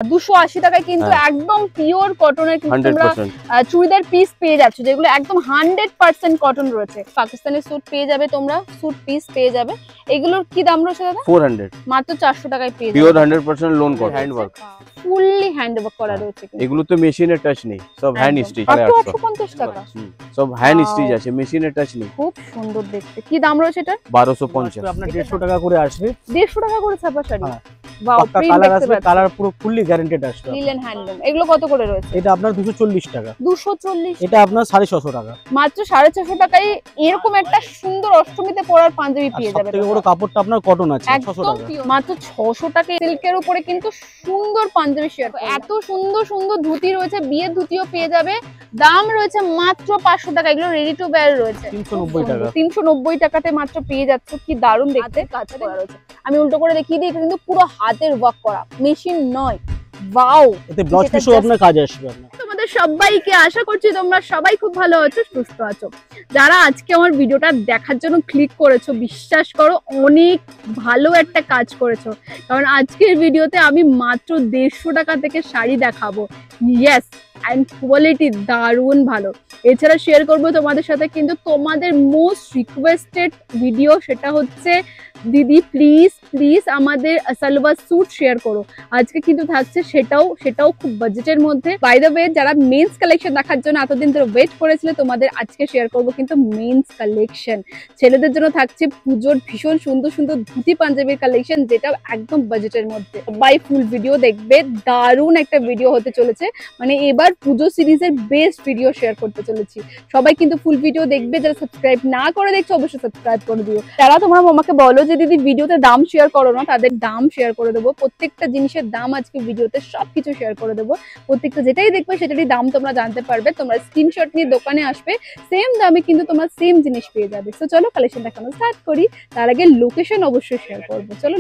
280 টাকায় কিন্তু একদম পিওর কটনের কিন্তু তোমরা চুড়িদার পিস পেয়ে যাচ্ছ, যেগুলো একদম 100% কটন রয়েছে। পাকিস্তানি স্যুট পেয়ে যাবে তোমরা, স্যুট পিস পেয়ে যাবে। এগুলোর কি দাম রয়েছে দাদা? 400, মাত্র 400 টাকায় পেয়ে যাবে। Pure 100% loan cotton, hand work, fully hand work করা রয়েছে। এগুলো তো মেশিনে টাচ নেই, সব হ্যান্ড স্টিচ। 850 টাকা সব হ্যান্ড স্টিচ আছে, মেশিনে টাচ নেই। খুব সুন্দর দেখতে। কি দাম রয়েছে এটা? 1250। আপনার 150 টাকা করে আসবে। 150 টাকা করে ছাপা শাড়ি। ওয়াও, কালার আসবে, কালার পুরো ফুললি গ্যারান্টেড আসবে। Linen handloom. এগুলো কত করে রয়েছে? এটা আপনার 240 টাকা। 240? এটা আপনার 650 টাকা। মাত্র 650 টাকায় এরকম একটা সুন্দর অষ্টমীতে পরার পাঞ্জাবি পেয়ে যাবে। সবথেকে বড় কাপড়টা আপনার কটন আছে, 600 টাকা। মাত্র 600 টাকায় সিল্কের উপরে কিন্তু সুন্দর পাঞ্জাবি শেয়ার। এত সুন্দর সুন্দর ধুতি রয়েছে, বিয়ের ধুতিও পেয়ে যাবে। দাম রয়েছে মাত্র 500 টাকা। এগুলো রেডি টু ওয়্যার রয়েছে 390 টাকা। 390 টাকাতে মাত্র পেয়ে যাচ্ছে। কি দারুণ দেখতে কাজ করা রয়েছে। আমি উল্টো করে দেখিয়ে দিই, এটা কিন্তু পুরো হাতের ওয়ার্ক করা, মেশিন নয়। ওয়াও, এতে ব্লাউজ পিসও আপনার কাজ আসবে। তোমাদের সবাইকে আশা করছি তোমরা সবাই খুব ভালো আছো, সুস্থ আছো। যারা আজকে আমার ভিডিওটা দেখার জন্য ক্লিক করেছো, বিশ্বাস করো অনেক ভালো একটা কাজ করেছো। কারণ আজকের ভিডিওতে আমি মাত্র 150 টাকা থেকে শাড়ি দেখাবো। ইয়েস, অ্যান্ড কোয়ালিটি দারুণ ভালো। এছাড়া শেয়ার করবো তোমাদের সাথে কিন্তু তোমাদের মোস্ট রিকোয়েস্টেড ভিডিও, সেটা হচ্ছে দিদি প্লিজ প্লিজ আমাদের সালোয়ার স্যুট শেয়ার করো। আজকে কিন্তু থাকছে সেটাও খুব বাজেটের মধ্যে। বাই দ্য ওয়ে, যারা মেন্স কালেকশন দেখার জন্য এতদিন ধরে ওয়েট করেছিল, তোমাদের আজকে শেয়ার করবো কিন্তু মেন্স কালেকশন। ছেলেদের জন্য থাকছে পুজোর ভীষণ সুন্দর সুন্দর ধুতি পাঞ্জাবির কালেকশন, যেটা একদম বাজেটের মধ্যে। সবাই ফুল ভিডিও দেখবে, দারুণ একটা ভিডিও হতে চলেছে। মানে এবার পুজো সিরিজের বেস্ট ভিডিও শেয়ার করতে চলেছি। সবাই কিন্তু ফুল ভিডিও দেখবে। যারা সাবস্ক্রাইব না করে দেখছো, অবশ্যই সাবস্ক্রাইব করে দিও। যারা তোমরা আমাকে বলো যে দিদি ভিডিওতে দাম শেয়ার করো না, তাদের দাম শেয়ার করে দেবো। প্রত্যেকটা জিনিসের দাম আজকে ভিডিওতে সবকিছু শেয়ার করে দেবো। প্রত্যেকটা যেটাই দেখবে সেটারই দাম তোমরা জানতে পারবে। তোমরা স্ক্রিনশট নিয়ে দোকানে আসবে, সেম দামে কিন্তু তোমরা সেম জিনিস পেয়ে যাবে। তো চলো কালেকশন দেখানো স্টার্ট করি। তার আগে লোকেশন অবশ্যই শেয়ার করবো। চলো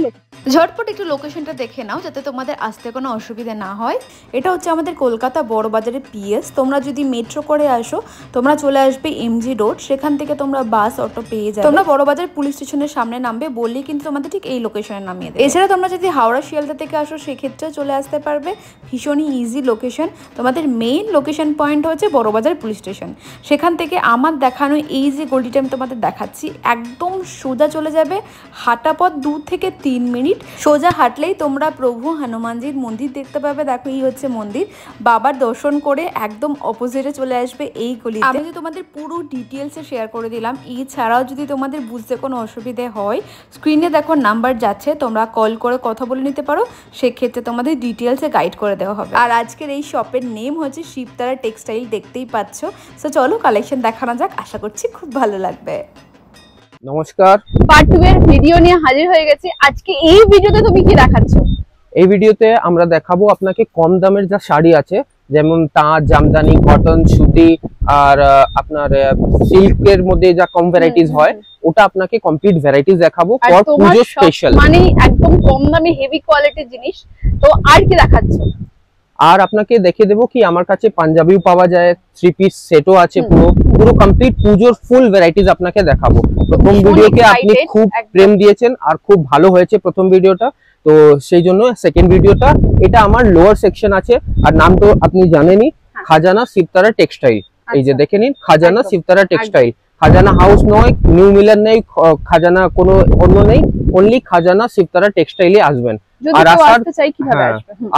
ঝটপট একটু লোকেশনটা দেখে নাও, যাতে তোমাদের আসতে কোনো অসুবিধা না হয়। এটা হচ্ছে আমাদের কলকাতা বড় বাজারের পিএস। তোমরা যদি মেট্রো করে আসো, তোমরা চলে আসবে এমজি রোড, সেখান থেকে তোমরা বাস অটো পেয়ে যাবে। তোমরা বড় বাজার পুলিশ স্টেশনের সামনে নামবে, বললেই কিন্তু তোমাদের ঠিক এই লোকেশনে নামিয়ে দেবে। এছাড়া তোমরা যদি হাওড়া শিয়ালদা থেকে আসো, সেক্ষেত্রেও চলে আসতে পারবে। ভীষণই ইজি লোকেশন। তোমাদের মেইন লোকেশন পয়েন্ট হচ্ছে বড় বাজার পুলিশ স্টেশন। সেখান থেকে আমার দেখানো এই যে গলিটা আমি তোমাদের দেখাচ্ছি, একদম সোজা চলে যাবে। হাঁটা পথ 2 থেকে 3 মিনিট। সোজা হাঁটলেই তোমরা প্রভু হনুমানজির মন্দির দেখতে পাবে। দেখো, এই হচ্ছে মন্দির। বাবার দর্শন করে একদম অপোজিটে চলে আসবে এই গলিতে। আমি যদি তোমাদের পুরো ডিটেলসে শেয়ার করে দিলাম। এছাড়াও যদি তোমাদের বুঝতে কোনো অসুবিধে হয়, স্ক্রিনে দেখো নাম্বার যাচ্ছে, তোমরা কল করে কথা বলে নিতে পারো। সেক্ষেত্রে তোমাদের ডিটেলসে গাইড করে দেওয়া হবে। আর আজকের এই শপের নেম হচ্ছে শিবতারা টেক্সটাইল, দেখতেই পাচ্ছ। সো চলো কালেকশন দেখানো যাক, আশা করছি খুব ভালো লাগবে। নমস্কার, পার্ট 2 এর ভিডিও নিয়ে হাজির হয়ে গেছি। আজকে এই ভিডিওতে তুমি কি দেখাচ্ছ? এই ভিডিওতে আমরা দেখাবো আপনাকে কম দামের যা শাড়ি আছে, যেমন তাঁত, জামদানি, কটন, সুতি আর আপনার সিল্কের মধ্যে যা কম ভ্যারাইটিস হয়, ওটা আপনাকে কমপ্লিট ভ্যারাইটিস দেখাবো ফর পুজো স্পেশাল। মানে একদম কম দামে হেভি কোয়ালিটির জিনিস। তো আর কি দেখাচ্ছ? আর আপনাকে দেখিয়ে দেবো কি আমার কাছে পাঞ্জাবিও পাওয়া যায়, 3 পিস সেটও আছে, পুরো কমপ্লিট পুজোর ফুল ভ্যারাইটিস আপনাকে দেখাবো। প্রথম ভিডিওকে আপনি খুব প্রেম দিয়েছেন আর খুব ভালো হয়েছে প্রথম ভিডিওটা, তো সেই জন্য সেকেন্ড ভিডিওটা। এটা আমার লোয়ার সেকশন আছে, আর নাম তো আপনি জানেনই, খাজানা শিবতারা টেক্সটাইল। এই যে দেখে নিন, খাজানা শিবতারা টেক্সটাইল। খাজানা হাউস নয়, নিউ মিলার নেই, খাজানা কোনো অন্য নেই, অনলি খাজানা শিবতারা টেক্সটাইলে আসবেন। আর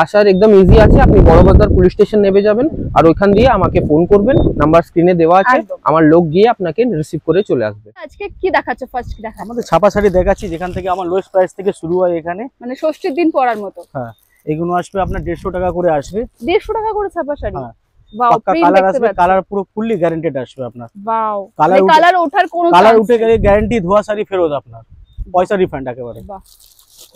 আসার একদম ইজি আছে। আপনি বড় বাজার পুলিশ স্টেশন নেমে যাবেন, আর ওইখান দিয়ে আমাকে ফোন করবেন, নাম্বার স্ক্রিনে দেওয়া আছে, আমার লোক গিয়ে আপনাকে রিসিভ করে চলে আসবে। আজকে কি দেখাচ্ছ? ফার্স্ট কি দেখাচ্ছ? আমাদের ছাপা শাড়ি দেখাচ্ছি, যেখান থেকে আমার লোয়েস্ট প্রাইস থেকে শুরু হয় এখানে। মানে ষষ্ঠীর দিন পরার মতো। হ্যাঁ, এগুলো আসবে আপনার 150 টাকা করে আসবে। 150 টাকা করে ছাপা শাড়ি। ওয়াও, কালার আসবে, কালার পুরো ফুললি গ্যারান্টেড আসবে আপনার। ওয়াও, কালার ওঠার কোনো কালার উঠে গেলে গ্যারান্টি, ধোয়া শাড়ি ফেরত, আপনার পয়সা রিফান্ড একেবারে। বাহ,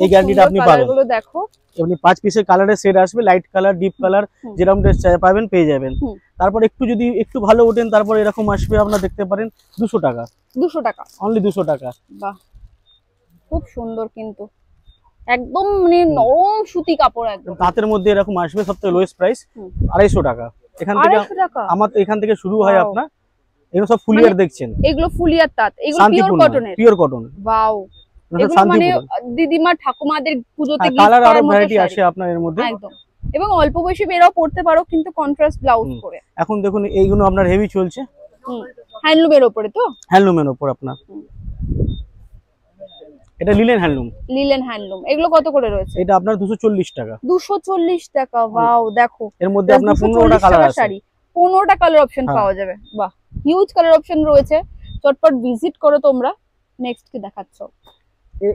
এই গ্যারান্টিটা আপনি পাবেন। কালারগুলো দেখো, এমনি 5 পিসের কালারের সেট আসবে, লাইট কালার, ডিপ কালার, যেরকম পাবেন পেয়ে যাবেন। তারপর একটু যদি একটু ভালো ওঠেন, তারপর এরকম আসবে, আপনারা দেখতে পারেন 200 টাকা। 200 টাকা অনলি, 200 টাকা। বাহ, খুব সুন্দর কিন্তু একদম মানে নরম সুতি কাপড়, একদম তাঁতের মধ্যে এরকম আসবে। সবথেকে লোয়েস্ট প্রাইস 250 টাকা। এখান থেকে আমার এখান থেকে শুরু হয় আপনার। এগুলো সব ফুলিয়ার দেখছেন, এগুলো ফুলিয়ার তাঁত, এগুলো পিওর কটনের। Pure cotton. ওয়াও, এগুলো মানে দিদিমা ঠাকুমাদের পূজোতে গিফট কালার আরো ভ্যারাইটি আসে আপনার এর মধ্যে। একদম এবং অল্প বয়সী মেয়েরাও পড়তে পারো কিন্তু কন্ট্রাস্ট ব্লাউজ করে। এখন দেখুন এইগুলো আপনার হেভি চলছে, হ্যান্ডলুমের উপরে তো, হ্যান্ডলুমের উপর আপনার, এটা লিলেন হ্যান্ডলুম, লিলেন হ্যান্ডলুম। এগুলো কত করে রয়েছে? এটা আপনার 240 টাকা। 240 টাকা, ওয়াও দেখো এর মধ্যে আপনার 15টা কালার আছে, শাড়ি 15টা কালার অপশন পাওয়া যাবে। বাহ, হিউজ কালার অপশন রয়েছে, চটপট ভিজিট করো তোমরা। নেক্সট কি দেখাচ্ছ?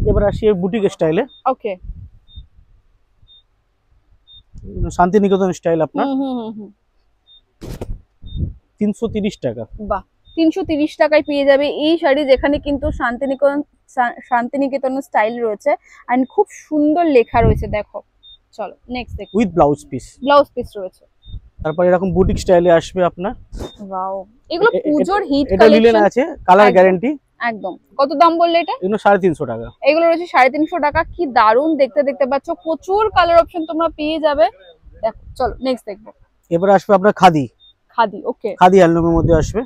এবার আসি বুটিক স্টাইলে। ওকে, শান্তিনিকেতন স্টাইল আপনার 330 টাকা। বাহ, 330 টাকায় পেয়ে যাবে এই শাড়ি, যেখানে কিন্তু শান্তিনিকেতন স্টাইল রয়েছে এন্ড খুব সুন্দর লেখা রয়েছে। দেখো, চলো নেক্সট দেখো। With blouse piece, blouse piece রয়েছে। তারপর এরকম বুটিক স্টাইলে আসবে আপনার। ওয়াও, এগুলো পুজোর হিট এটা লিলেন কালেকশন আছে, কালার গ্যারান্টি একদম। কত দাম বললে এটা? এগুলো 350 টাকা। এগুলো রয়েছে 350 টাকা। কি দারুণ দেখতে, দেখতে পাচ্ছ প্রচুর কালার অপশন তোমরা পেয়ে যাবে। দেখো, চলো নেক্সট দেখবো। এবার আসবে আপনার খাদি, খাদি। ওকে, খাদি হ্যান্ডলুমের মধ্যে আসবে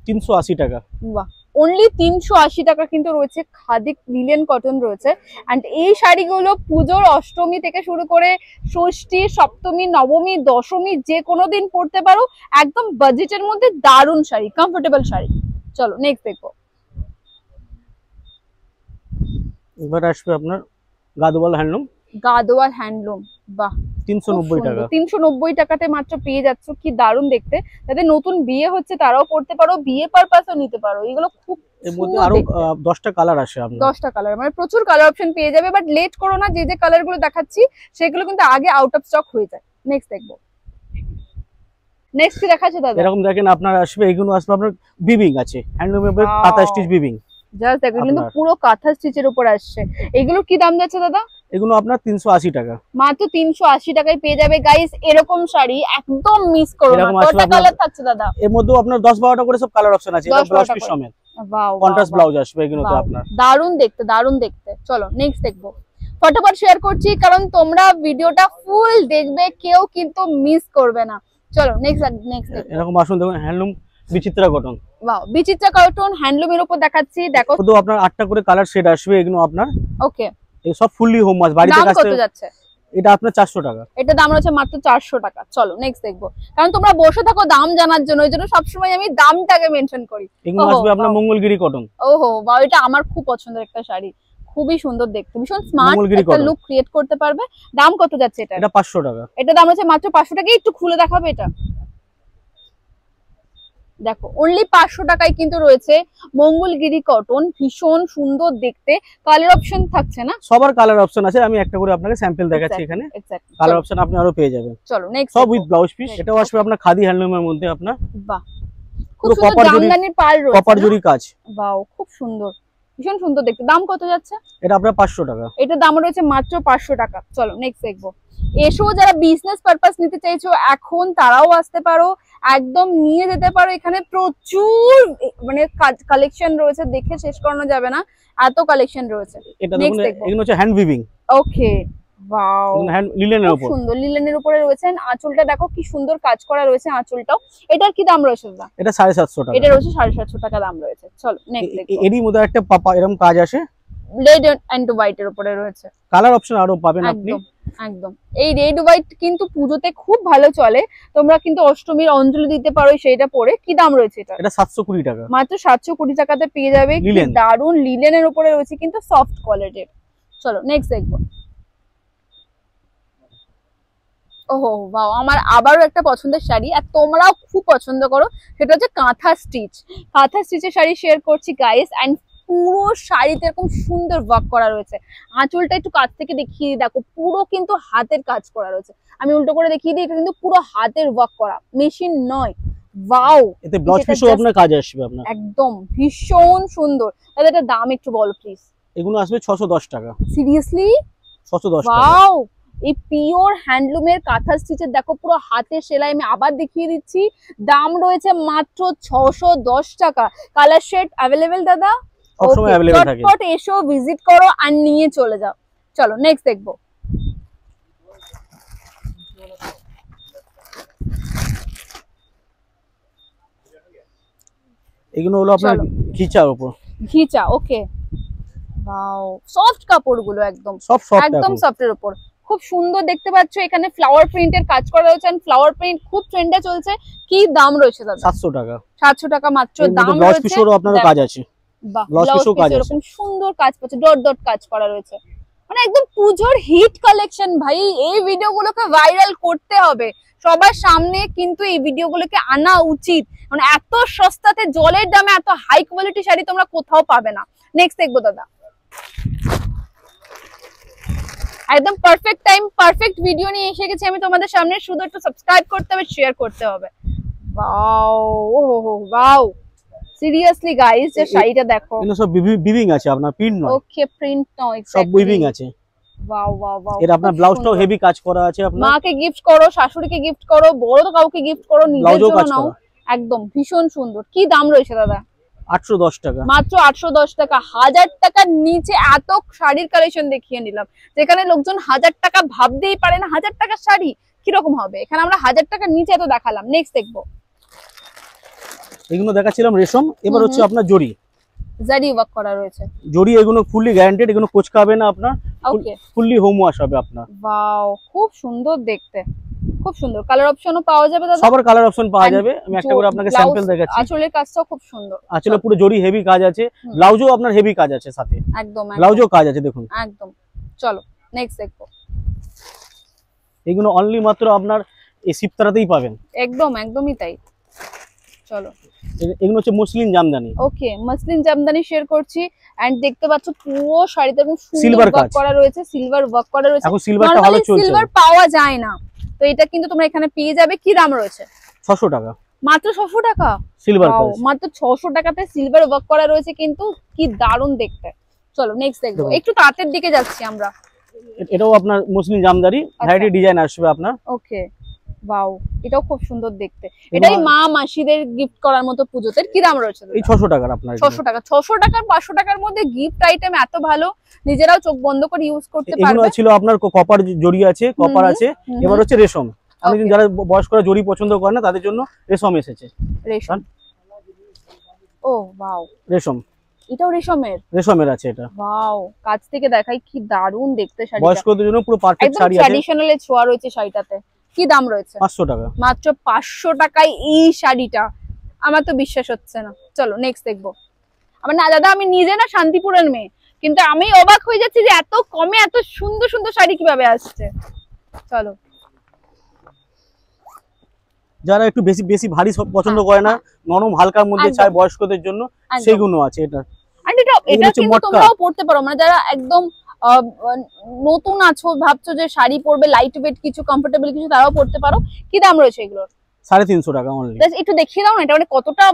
380 টাকা। বাহ, অনলি 380 টাকা কিন্তু রয়েছে। খাদি লিলেন কটন রয়েছে এন্ড এই শাড়িগুলো পুজোর অষ্টমী থেকে শুরু করে ষষ্ঠী, সপ্তমী, নবমী, দশমী যে কোনো দিন পরতে পারো। একদম বাজেটের মধ্যে দারুণ শাড়ি, কমফোর্টেবল শাড়ি। চলো নেক্সট দেখো। এবার আসবে আপনার গাদোয়াল হ্যান্ডলুম, গাদোয়াল হ্যান্ডলুম। বাহ, 390 টাকা। 390 টাকাতে মাত্র পেয়ে যাচ্ছ। কি দারুণ দেখতে, যাদের নতুন বিয়ে হচ্ছে তারাও পড়তে পারো, বিয়ে পারপাসও নিতে পারো। এগুলো খুব এর মধ্যে আরো 10টা কালার আসে আপনার, 10টা কালার, মানে প্রচুর কালার অপশন পেয়ে যাবে। বাট লেট করো না, যে যে কালার গুলো দেখাচ্ছি সেগুলো কিন্তু আগে আউট অফ স্টক হয়ে যায়। নেক্সট দেখবো। নেক্সট কি দেখাচ্ছে দাদা? এরকম দেখেন আপনার আসবে, এগুলো আসবে আপনার বিবিং আছে, হ্যান্ডলুমের উপর কাঁথা স্টিচ বিবিং। জাস্ট দেখো, কিন্তু পুরো কাঁথা স্টিচের উপর আসছে। এগুলোর কি দাম যাচ্ছে দাদা? এগুলো আপনার 380 টাকা। মাত্র 380 টাকায় পেয়ে যাবে গাইস এরকম শাড়ি। একদম মিস করো না। কয়টা কালার থাকছে দাদা? এর মধ্যে আপনার 10-12টা করে সব কালার অপশন আছে, এটা ব্লাউজ পিস সমেত। ওয়াও, কন্ট্রাস্ট ব্লাউজ আসবে এগুলোতে আপনার। দারুণ দেখতে, দারুণ দেখতে। চলো নেক্সট দেখবো। ফটাফট শেয়ার করছি কারণ তোমরা ভিডিওটা ফুল দেখবে, কেউ কিন্তু মিস করবে না। চলো নেক্সট এরকম আসুন, দেখুন হ্যান্ডলুম বিচিত্রা কটন। ওয়াও, বিচিত্রা কটন হ্যান্ডলুমের উপর দেখাচ্ছি। দেখো, শুধু আপনার 8টা করে কালার শেড আসবে এগুলো আপনার। ওকে, এই সব ফুললি হোম ওয়াশ, বাড়িতে দাম কাছে। কত যাচ্ছে? এটা আপনার 400 টাকা। এটা দাম রয়েছে মাত্র 400 টাকা। চলো নেক্সট দেখবো, কারণ তোমরা বসে থাকো দাম জানার জন্য, ওই জন্য সবসময় আমি দামটাকে মেনশন করি। এগুলো আসবে আপনার মঙ্গলগিরি কটন। ওহো বাহ, এটা আমার খুব পছন্দের একটা শাড়ি, খুবই সুন্দর দেখতে, ভীষণ স্মার্ট একটা লুক ক্রিয়েট করতে পারবে। দাম কত যাচ্ছে এটা? এটা 500 টাকা। এটা দাম রয়েছে মাত্র 500 টাকা। একটু খুলে দেখাবে এটা? দেখো, অনলি 500 টাকায় কিন্তু রয়েছে মঙ্গলগিরি কটন, ভীষণ সুন্দর দেখতে। কালার অপশন থাকছে না? সবার কালার অপশন আছে, আমি একটা করে আপনাকে স্যাম্পল দেখাচ্ছি এখানে। কালার অপশন আপনি আরো পেয়ে যাবেন। চলো নেক্সট। সব উইথ ব্লাউজ পিস। এটাও আসবে আপনার খাদি হ্যান্ডলুমের মধ্যে আপনার। বাহ, খুব সুন্দর জামদানির পাল রয়েছে, কপার জরি কাজ। বাহ, খুব সুন্দর, ভীষণ সুন্দর দেখতে। দাম কত যাচ্ছে? এটা আপনার 500 টাকা। এটা দাম রয়েছে মাত্র 500 টাকা। চলো নেক্সট দেখবো। এসো, যারা বিজনেস পারপাস নিতে চাইছো এখন তারাও আসতে পারো, একদম নিয়ে যেতে পারো। এখানে প্রচুর মানে কালেকশন রয়েছে, দেখে শেষ করানো যাবে না, এত কালেকশন রয়েছে। এটা দেখুন, এগুলো হচ্ছে হ্যান্ড উইভিং। ওকে, ওয়াও, হ্যান্ড লিলেনের উপর, সুন্দর লিলেনের উপরে রয়েছে। আঁচলটা দেখো কি সুন্দর কাজ করা রয়েছে আঁচলটাও। এটার কি দাম রয়েছে দাদা? এটা 750 টাকা। এটা রয়েছে 750 টাকা দাম রয়েছে। চলো নেক্সট দেখো। এরই মধ্যে একটা এরকম কাজ আসে, রেড এন্ড হোয়াইট এর উপরে রয়েছে। কালার অপশন আরো পাবেন আপনি। একদম, এই রেড হোয়াইট কিন্তু পুজোতে খুব ভালো চলে। তোমরা কিন্তু অষ্টমীর অঞ্জলি দিতে পারো সেইটা পরে। কি দাম রয়েছে এটা? এটা 720 টাকা। মাত্র 720 টাকাতে পেয়ে যাবে। কি দারুন লিলেনের উপরে রয়েছে, কিন্তু সফট কোয়ালিটির। চলো নেক্সট দেখবো। ওহো বাহ, আমার আবারও একটা পছন্দের শাড়ি, আর তোমরাও খুব পছন্দ করো, সেটা হচ্ছে কাঁথা স্টিচ। কাঁথা স্টিচের শাড়ি শেয়ার করছি গাইস। এন্ড পুরো শাড়িতে এরকম সুন্দর ওয়ার্ক করা রয়েছে। আঁচলটা একটু কাছ থেকে দেখিয়ে দেখো, পুরো কিন্তু হাতের কাজ করা রয়েছে। আমি উল্টো করে দেখিয়ে দিই, এটা কিন্তু পুরো হাতের ওয়ার্ক করা, মেশিন নয়। ওয়াও, এতে ব্লাউজ পিসও আপনার কাজ আসবে আপনার। একদম ভীষণ সুন্দর। তাহলে এটার দাম একটু বলো প্লিজ। এগুলো আসবে 610 টাকা। সিরিয়াসলি? 610 টাকা। ওয়াও, এই পিওর হ্যান্ডলুমের কাঁথা স্টিচের দেখো পুরো হাতে সেলাই। আমি আবার দেখিয়ে দিচ্ছি, দাম রয়েছে মাত্র 610 টাকা। কালার শেড অ্যাভেলেবেল দাদা? সবসময় अवेलेबल থাকে। চটপট এসো, ভিজিট করো আর নিয়ে চলে যাও। চলো নেক্সট দেখবো। এগুলো হলো আপনার ঘিচার উপর। ঘিচা, ওকে। ওয়াও, সফট কাপড়গুলো একদম সব সফট, একদম সফটের উপর, খুব সুন্দর দেখতে পাচ্ছ, এখানে ফ্লাওয়ার প্রিন্টের কাজ করা রয়েছে, ফ্লাওয়ার প্রিন্ট খুব ট্রেন্ডে চলছে। কি দাম রয়েছে দাদা? 700 টাকা। 700 টাকা মাত্র দাম রয়েছে। ব্লাউজ পিসেরও আপনার কাজ আছে। বাহ, ব্লাউজ পিসেও কাজ আছে, এরকম সুন্দর কাজ পাচ্ছে, ডট ডট কাজ করা রয়েছে, মানে একদম পুজোর হিট কালেকশন ভাই। এই ভিডিওগুলোকে ভাইরাল করতে হবে সবার সামনে, কিন্তু এই ভিডিওগুলোকে আনা উচিত, মানে এত সস্তাতে জলের দামে এত হাই কোয়ালিটি শাড়ি তোমরা কোথাও পাবে না। নেক্সট দেখবো দাদা, একদম পারফেক্ট টাইম পারফেক্ট ভিডিও নিয়ে এসে গেছি আমি তোমাদের সামনে, শুধু একটু সাবস্ক্রাইব করতে হবে, শেয়ার করতে হবে। ওয়াও, ওহো ওয়াও, সিরিয়াসলি গাইস, যে শাড়িটা দেখো, এগুলো সব উইভিং আছে, আপনার প্রিন্ট নয়। ওকে, প্রিন্ট নয়, সব উইভিং আছে। ওয়াও ওয়াও ওয়াও, এর আপনার ব্লাউজটাও হেভি কাজ করা আছে, আপনার মাকে গিফট করো, শাশুড়িকে গিফট করো, বড় কাউকে গিফট করো, নিজের জন্য নাও, একদম ভীষণ সুন্দর। কি দাম রয়েছে দাদা? 810 টাকা মাত্র 810 টাকা। 1000 টাকার নিচে এত শাড়ির কালেকশন দেখিয়ে নিলাম, যেখানে লোকজন 1000 টাকা ভাবতেই পারে না 1000 টাকার শাড়ি কিরকম হবে, এখানে আমরা 1000 টাকার নিচে এত দেখালাম। নেক্সট দেখবো, এগুলো দেখাচ্ছিলাম রেশম, এবার হচ্ছে আপনার জরি, জারি ওয়ার্ক করা রয়েছে। জরি এগুলো ফুললি গ্যারান্টেড, এগুলো কোচকাবে না আপনার, ওকে, ফুললি হোম ওয়াশ হবে আপনার। ওয়াও, খুব সুন্দর দেখতে, খুব সুন্দর। কালার অপশনও পাওয়া যাবে দাদা? সবার কালার অপশন পাওয়া যাবে, আমি একটা করে আপনাকে স্যাম্পল দেখাচ্ছি। আঁচলের কাজটাও খুব সুন্দর, আঁচলে পুরো জরি হেভি কাজ আছে, ব্লাউজও আপনার হেভি কাজ আছে সাথে, একদম ব্লাউজও কাজ আছে দেখুন একদম। চলো নেক্সট দেখবো, এগুলো অনলি মাত্র আপনার এই শিবতারাতেই পাবেন, একদম একদমই তাই। চলো, এগুলো হচ্ছে মসলিন জামদানি। ওকে, মসলিন জামদানি শেয়ার করছি, এন্ড দেখতে পাচ্ছ পুরো শাড়িতে এরকম সুন্দর সিলভার ওয়ার্ক কাজ করা রয়েছে, সিলভার ওয়ার্ক করা রয়েছে। এখন সিলভারটা ভালো চলছে, সিলভার পাওয়া যায় না, তো এটা কিন্তু তোমরা এখানে পেয়ে যাবে। কি দাম রয়েছে? 600 টাকা মাত্র 600 টাকা। সিলভার কাজ, মাত্র 600 টাকাতে সিলভার ওয়ার্ক করা রয়েছে, কিন্তু কি দারুণ দেখতে। চলো নেক্সট দেখবো, একটু তাঁতের দিকে যাচ্ছি আমরা। এটাও আপনার মসলিন জামদানি, ভ্যারাইটি ডিজাইন আসবে আপনার। ওকে, ওয়াও, এটাও খুব সুন্দর দেখতে। এটাই মা মাসিদের গিফট করার মতো পুজোতে। কি দাম রয়েছে? এই 600 টাকার আপনার, 600 টাকা। 600 টাকার 500 টাকার মধ্যে গিফট আইটেম এত ভালো, নিজেরাও চোখ বন্ধ করে ইউজ করতে পারবে। এগুলো ছিল আপনার কপার জড়ি আছে, কপার আছে, এবার হচ্ছে রেশম। আমি যারা বয়স্করা জড়ি পছন্দ করে না তাদের জন্য রেশম এসেছে। রেশম, ও ওয়াও, রেশম, এটাও রেশমের? রেশমের আছে এটা। ওয়াও, কাছ থেকে দেখাই, কি দারুণ দেখতে শাড়িটা। বয়স্কদের জন্য পুরো পারফেক্ট শাড়ি আছে, ট্র্যাডিশনাল এর ছোঁয়া রয়েছে শাড়িটাতে। কি দাম রয়েছে? 500 টাকা। মাত্র 500 টাকায় এই শাড়িটা, আমার তো বিশ্বাস হচ্ছে না। চলো নেক্সট দেখবো। আমার না দাদা, আমি নিজে না শান্তিপুরের মেয়ে, কিন্তু আমি অবাক হয়ে যাচ্ছি যে এত কমে এত সুন্দর সুন্দর শাড়ি কিভাবে আসছে। চলো, যারা একটু বেশি বেশি ভারী পছন্দ করে না, নরম হালকার মধ্যে চায় বয়স্কদের জন্য, সেগুলো আছে। এটা আর এটা কিন্তু তোমরাও পড়তে পারো, মানে যারা একদম নতুন আছো, ভাবছো যে শাড়ি পরবে, লাইট ওয়েট কিছু, কমফোর্টেবল কিছু, তারাও পড়তে পারো। কি দাম রয়েছে এগুলোর? 350 টাকা অনলি। একটু দেখিয়ে দাও না, এটা মানে কতটা,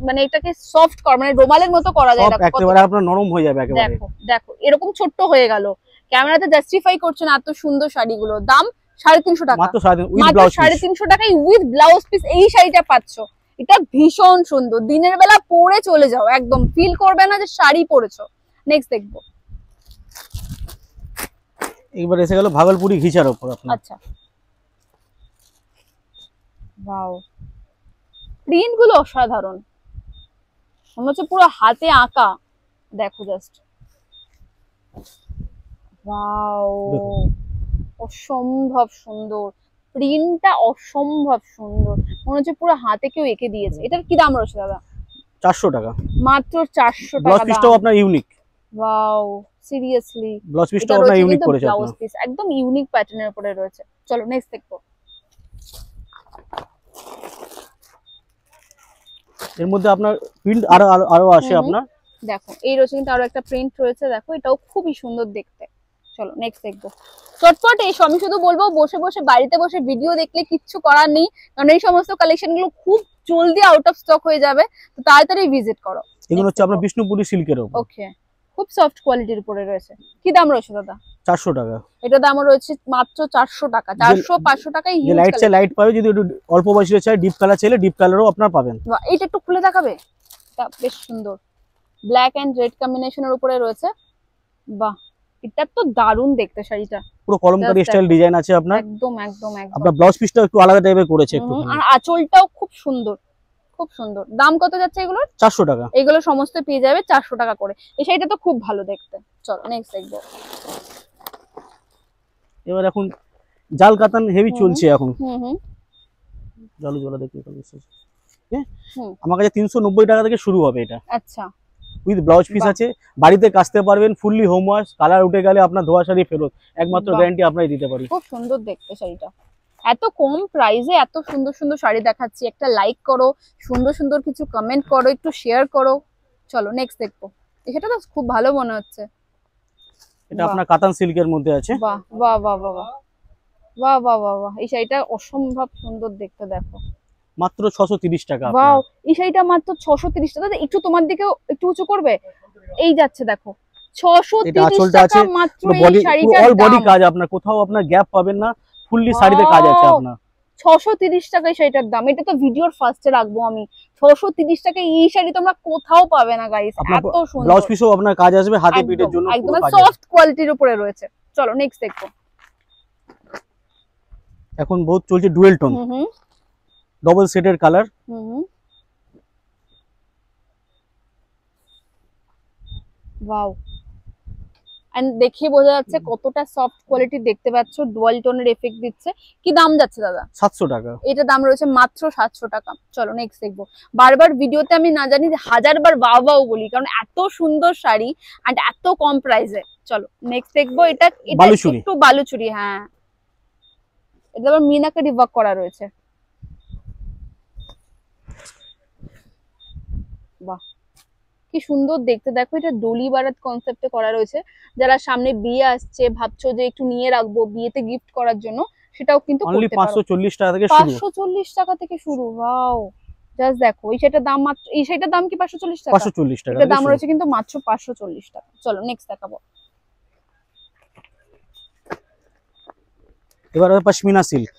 মানে এটাকে সফট কর, মানে রুমালের মতো করা যায়, একেবারে আপনার নরম হয়ে যাবে একেবারে। দেখো দেখো, এরকম ছোট্ট হয়ে গেল, ক্যামেরাতে জাস্টিফাই করছে না এত সুন্দর শাড়িগুলো। দাম 350 টাকা, মাত্র 350 টাকায় উইথ ব্লাউজ পিস এই শাড়িটা পাচ্ছো। এটা ভীষণ সুন্দর, দিনের বেলা পরে চলে যাও, একদম ফিল করবে না যে শাড়ি পরেছো। নেক্সট দেখবো, এবার এসে গেল ভাগলপুরি ঘিচার উপর আপনার। আচ্ছা, ওয়াও, প্রিন্ট গুলো অসাধারণ, মনে হচ্ছে পুরো হাতে আঁকা। দেখো জাস্ট, ওয়াও, অসম্ভব সুন্দর প্রিন্টটা, অসম্ভব সুন্দর, মনে হচ্ছে পুরো হাতে কেউ এঁকে দিয়েছে। এটার কি দাম রয়েছে দাদা? 400 টাকা। মাত্র 400 টাকা। ব্লাউজ পিসটাও আপনার ইউনিক। ওয়াও, সিরিয়াসলি ব্লাউজ পিসটাও আপনার ইউনিক করেছে, ব্লাউজ পিস একদম ইউনিক প্যাটার্নের উপরে রয়েছে। চলো নেক্সট দেখবো, এর মধ্যে আপনার প্রিন্ট আরো আসে আপনার। দেখো এই রয়েছে কিন্তু আরো একটা প্রিন্ট রয়েছে, দেখো এটাও খুবই সুন্দর দেখতে। চলো নেক্সট দেখবো, চটপট এসো। আমি শুধু বলবো, বসে বসে বাড়িতে বসে ভিডিও দেখলে কিচ্ছু করার নেই, কারণ এই সমস্ত কালেকশন গুলো খুব জলদি আউট অফ স্টক হয়ে যাবে, তো তাড়াতাড়ি ভিজিট করো। এগুলো হচ্ছে আপনার বিষ্ণুপুরি সিল্কের উপর। ওকে, খুব সফট কোয়ালিটির উপরে রয়েছে। কি দাম রয়েছে দাদা? 400 টাকা। এটা দাম রয়েছে মাত্র 400 টাকা। 400-500 টাকায় হিউজ লাইট চাই লাইট পাবে, যদি একটু অল্প বয়সে চাই ডিপ কালার চাইলে ডিপ কালারও আপনার পাবেন। বাহ, এইটা একটু খুলে দেখাবে, এটা বেশ সুন্দর, ব্ল্যাক এন্ড রেড কম্বিনেশনের উপরে রয়েছে। বাহ, এটা তো দারুণ দেখতে শাড়িটা, পুরো কলমকারী স্টাইল ডিজাইন আছে আপনার। একদম একদম একদম। আপনার ব্লাউজ পিসটা একটু আলাদা টাইপের করেছে একটু, আর আঁচলটাও খুব সুন্দর, খুব সুন্দর। দাম কত যাচ্ছে এগুলো? 400 টাকা। এগুলো সমস্ত পেয়ে যাবে 400 টাকা করে। এই শাড়িটা তো খুব ভালো দেখতে। চলো নেক্সট দেখবো, এবার এখন জাল কাতান হেভি চলছে এখন। জালু জলা দেখতে আমার কাছে 390 টাকা থেকে শুরু হবে এটা। আচ্ছা, উইথ ব্লাউজ পিস আছে, বাড়িতে কাচতে পারবেন, ফুললি হোম ওয়াশ, কালার উঠে গেলে আপনার ধোয়া শাড়ি ফেরত, একমাত্র গ্যারান্টি আপনাই দিতে পারি। খুব সুন্দর দেখতে শাড়িটা, এত কম প্রাইসে এত সুন্দর সুন্দর শাড়ি দেখাচ্ছি। একটা লাইক করো, সুন্দর সুন্দর কিছু কমেন্ট করো, একটু শেয়ার করো। চলো নেক্সট দেখবো। এটা তো খুব ভালো মনে হচ্ছে। এটা আপনার কাতান সিল্কের মধ্যে আছে। বাহ বাহ বাহ বাহ বাহ বাহ বাহ বাহ, এই শাড়িটা অসম্ভব সুন্দর দেখতে, দেখো মাত্র 630 টাকা। ওয়াও, এই শাড়িটা মাত্র 630 টাকা। দাদা একটু তোমার দিকেও একটু উঁচু করবে, এই যাচ্ছে দেখো 630 টাকা মাত্র এই শাড়িটার দাম। অল বডি কাজ, আপনার কোথাও আপনার গ্যাপ পাবেন না, ফুললি শাড়িতে কাজ আছে আপনার। 630 টাকা এই শাড়িটার দাম। এটা তো ভিডিওর ফার্স্টে রাখবো আমি। 630 টাকা এই শাড়ি তোমরা কোথাও পাবে না গাইস, এত সুন্দর। ব্লাউজ পিসও আপনার কাজ আসবে, হাতে পিঠের জন্য একদম সফট কোয়ালিটির উপরে রয়েছে। চলো নেক্সট দেখবো। এখন বহুত চলছে ডুয়েল টোন, ডবল সেটের কালার। ওয়াও, এন্ড দেখে বোঝা যাচ্ছে কতটা সফট কোয়ালিটি, দেখতে পাচ্ছ ডুয়াল টোনের এফেক্ট দিচ্ছে। কি দাম যাচ্ছে দাদা? 700 টাকা। এটা দাম রয়েছে মাত্র 700 টাকা। চলো নেক্সট দেখবো। বারবার ভিডিওতে আমি না জানি 1000 বার বাও বাও বলি, কারণ এত সুন্দর শাড়ি এন্ড এত কম প্রাইসে। চলো নেক্সট দেখবো। এটা একটু বালুচুরি, হ্যাঁ এটা আবার মিনাকারি ওয়ার্ক করা রয়েছে। বাহ কি সুন্দর দেখতে, দেখো এটা ডলি বারাত কনসেপ্টে করা রয়েছে। যারা সামনে বিয়ে আসছে, ভাবছো যে একটু নিয়ে রাখবো বিয়েতে গিফট করার জন্য, সেটাও কিন্তু অনলি করতে পারো। 540 টাকা থেকে শুরু। 540 টাকা থেকে শুরু। ওয়াও, জাস্ট দেখো এই শাড়িটার দাম মাত্র, এই শাড়িটার দাম কি 540 টাকা? 540 টাকা। এটা দাম রয়েছে কিন্তু মাত্র 540 টাকা। চলো নেক্সট দেখাবো। এবার পশমিনা সিল্ক।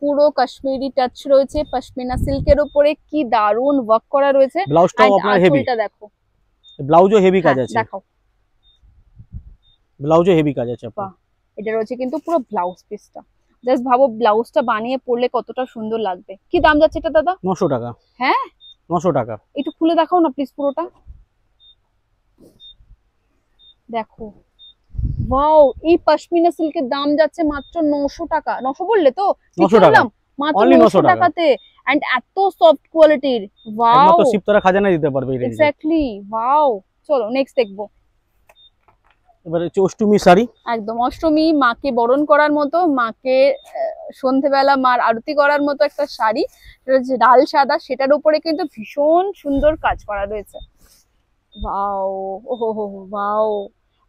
পুরো কাশ্মীরি টাচ রয়েছে পশমিনা সিল্কের উপরে, কি দারুন ওয়ার্ক করা রয়েছে। ব্লাউজটাও আপনার হেভি, এটা দেখো ব্লাউজও হেভি কাজ আছে। দেখো ব্লাউজও হেভি কাজ আছে। বাহ, এটা রয়েছে কিন্তু পুরো ব্লাউজ পিসটা। জাস্ট ভাবো ব্লাউজটা বানিয়ে পরলে কতটা সুন্দর লাগবে। কি দাম যাচ্ছে এটা দাদা? 900 টাকা। হ্যাঁ 900 টাকা। একটু খুলে দেখাও না প্লিজ পুরোটা। দেখো ওয়াও, এই পশমিনা সিল্কের দাম যাচ্ছে মাত্র 900 টাকা। 900 বললে তো? 900 টাকা মাত্র 900 টাকাতে, এন্ড এত সফট কোয়ালিটির। ওয়াও, একমাত্র শিবতারা খাজানা দিতে পারবে এই রেঞ্জে। Exactly wow. চলো নেক্সট দেখবো। এবারে হচ্ছে অষ্টমী শাড়ি। একদম অষ্টমী, মাকে বরণ করার মতো, মাকে সন্ধ্যেবেলা মার আরতি করার মতো একটা শাড়ি। এটা হচ্ছে লাল সাদা, সেটার উপরে কিন্তু ভীষণ সুন্দর কাজ করা রয়েছে। ওয়াও, ওহো হো ওয়াও,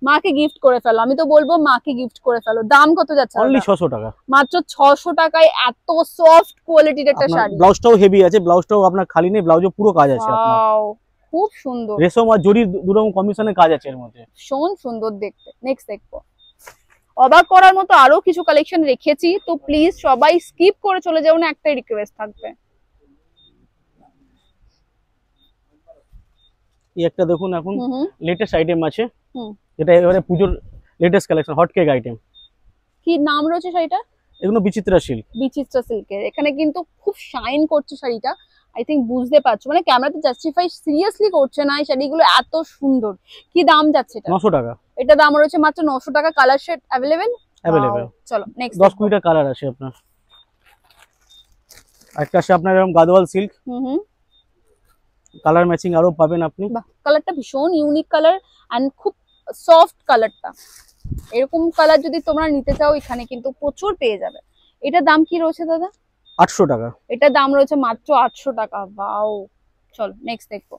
মাকে গিফট করে ফেলো। আমি তো বলবো মাকে গিফট করে ফেলো। দাম কত যাচ্ছে? অনলি 600 টাকা। মাত্র 600 টাকায় এত সফট কোয়ালিটির একটা শাড়ি। ব্লাউজটাও হেভি আছে, ব্লাউজটাও আপনার খালি নেই, ব্লাউজে পুরো কাজ আছে আপনার। ওয়াও, খুব সুন্দর। রেশম আর জরির দুরকম কম্বিনেশনে কাজ আছে এর মধ্যে, ভীষণ সুন্দর দেখতে। নেক্সট দেখবো। অবাক করার মতো আরো কিছু কালেকশন রেখেছি, তো প্লিজ সবাই স্কিপ করে চলে যাও না, একটাই রিকোয়েস্ট থাকবে। এই একটা দেখুন, এখন লেটেস্ট আইটেম আছে। এটা এবারে পূজোর latest collection, hot cake item. কি নাম রয়েছে শাড়িটা? এগুলো বিচিত্রা সিল্ক। বিচিত্রা সিল্কের। এখানে কিন্তু খুব শাইন করছে শাড়িটা, আই থিঙ্ক বুঝতে পারছো, মানে ক্যামেরাতে জাস্টিফাই সিরিয়াসলি করছে না। এই শাড়িগুলো এত সুন্দর। কি দাম যাচ্ছে এটা? 900 টাকা। এটা দাম রয়েছে মাত্র 900 টাকা। Colour shade available? অ্যাভেলেবেল। চলো নেক্সট 10-20টা কালার আছে আপনার। একটা আছে আপনার এরকম গাদওয়াল সিল্ক। কালার ম্যাচিং আরো পাবেন আপনি। বাহ, কালারটা ভীষণ ইউনিক কালার এন্ড খুব সফট কালারটা। এরকম কালার যদি তোমরা নিতে চাও এখানে কিন্তু প্রচুর পেয়ে যাবে। এটা দাম কি রয়েছে দাদা? 800 টাকা। এটা দাম রয়েছে মাত্র 800 টাকা। ওয়াও, চলো নেক্সট দেখবো।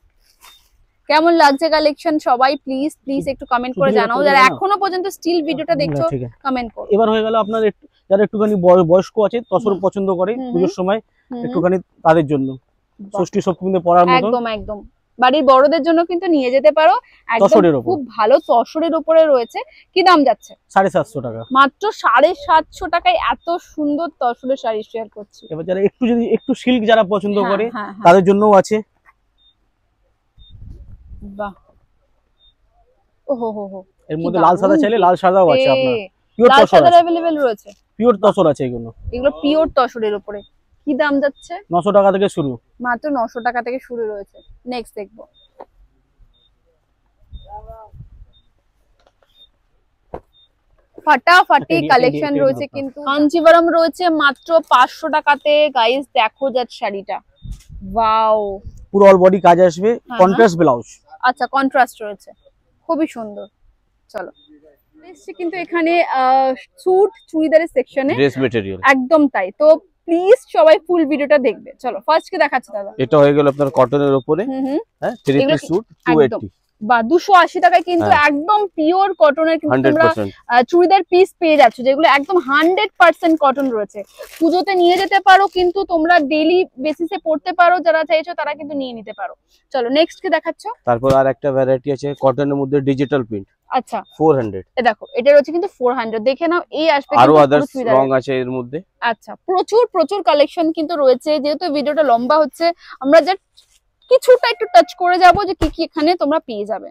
কেমন লাগছে কালেকশন সবাই প্লিজ প্লিজ একটু কমেন্ট করে জানাও। যারা এখনো পর্যন্ত স্টিল ভিডিওটা দেখছো কমেন্ট করো। এবার হয়ে গেল আপনার যারা একটুখানি বয়স্ক আছে, তসর পছন্দ করে পুজোর সময় একটুখানি, তাদের জন্য ষষ্ঠী সপ্তমীতে পরার মতো। একদম একদম বাড়ির বড়দের জন্য কিন্তু নিয়ে যেতে পারো। একদম খুব ভালো তসরের উপরে রয়েছে। কি দাম যাচ্ছে? 750 টাকা। মাত্র 750 টাকায় এত সুন্দর তসরের শাড়ি শেয়ার করছি। এবার যারা একটু সিল্ক যারা পছন্দ করে তাদের জন্যও আছে। বাহ, ওহো হো হো, এর মধ্যে লাল সাদা চাইলে লাল সাদাও আছে আপনার। পিওর লাল তসর সাদা अवेलेबल রয়েছে। পিওর তসর আছে এগুলো। এগুলো পিওর তসরের উপরে। কি দাম যাচ্ছে? 900 টাকা থেকে শুরু। মাত্র 900 টাকা থেকে শুরু রয়েছে। নেক্সট দেখবো। ফাটাফাটি কালেকশন রয়েছে কিন্তু কাঞ্চিভারাম রয়েছে মাত্র 500 টাকাতে গাইস দেখো যাচ্ছে শাড়িটা ওয়াও পুরো অল বডি কাজ আসবে কন্ট্রাস্ট ব্লাউজ আচ্ছা কন্ট্রাস্ট রয়েছে খুবই সুন্দর চলো এসছে কিন্তু এখানে স্যুট চুড়িদারের সেকশনে ড্রেস মেটেরিয়াল একদম তাই তো প্লিজ সবাই ফুল ভিডিওটা দেখবে চলো ফার্স্ট কি দেখাচ্ছি দাদা এটা হয়ে গেল আপনার কটনের উপরে হ্যাঁ 3 পিস স্যুট 280 বা 280 টাকায় কিন্তু একদম পিওর কটনের কিন্তু তোমরা 100% চুড়িদার পিস পেয়ে যাচ্ছ যেগুলো একদম 100% কটন রয়েছে পুজোতে নিয়ে যেতে পারো কিন্তু তোমরা ডেইলি বেসিসে পড়তে পারো যারা চাইছো তারা কিন্তু নিয়ে নিতে পারো চলো নেক্সট কি দেখাচ্ছ তারপর আর একটা ভ্যারাইটি আছে কটনের মধ্যে ডিজিটাল প্রিন্ট আচ্ছা 400 এ দেখো এটা রয়েছে কিন্তু 400 দেখে নাও এই আসবে আরো আদার্স রং আছে এর মধ্যে আচ্ছা প্রচুর প্রচুর কালেকশন কিন্তু রয়েছে যেহেতু ভিডিওটা লম্বা হচ্ছে আমরা জাস্ট কিছুটা একটু টাচ করে যাব যে কি কি এখানে তোমরা পেয়ে যাবে